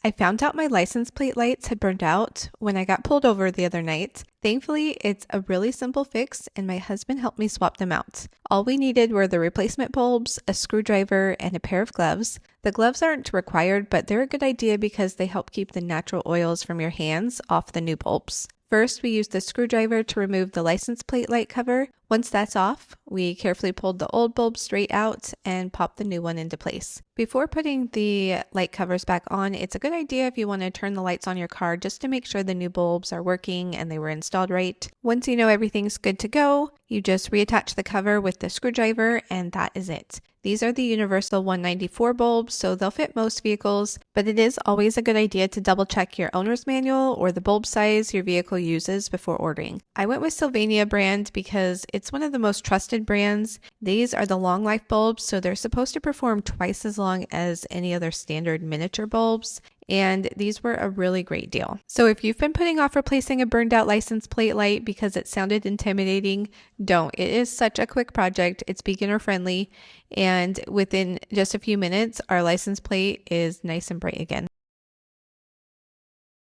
I found out my license plate lights had burned out when I got pulled over the other night. Thankfully, it's a really simple fix and my husband helped me swap them out. All we needed were the replacement bulbs, a screwdriver, and a pair of gloves. The gloves aren't required, but they're a good idea because they help keep the natural oils from your hands off the new bulbs. First, we used the screwdriver to remove the license plate light cover. Once that's off, we carefully pulled the old bulb straight out and popped the new one into place. Before putting the light covers back on, it's a good idea if you want to turn the lights on your car just to make sure the new bulbs are working and they were installed right. Once you know everything's good to go, you just reattach the cover with the screwdriver and that is it. These are the universal 194 bulbs, so they'll fit most vehicles, but it is always a good idea to double check your owner's manual or the bulb size your vehicle uses before ordering. I went with Sylvania brand because it's one of the most trusted brands. These are the long life bulbs, so they're supposed to perform twice as long as any other standard miniature bulbs. And these were a really great deal. So if you've been putting off replacing a burned out license plate light because it sounded intimidating, don't. It is such a quick project. It's beginner friendly. And within just a few minutes, our license plate is nice and bright again.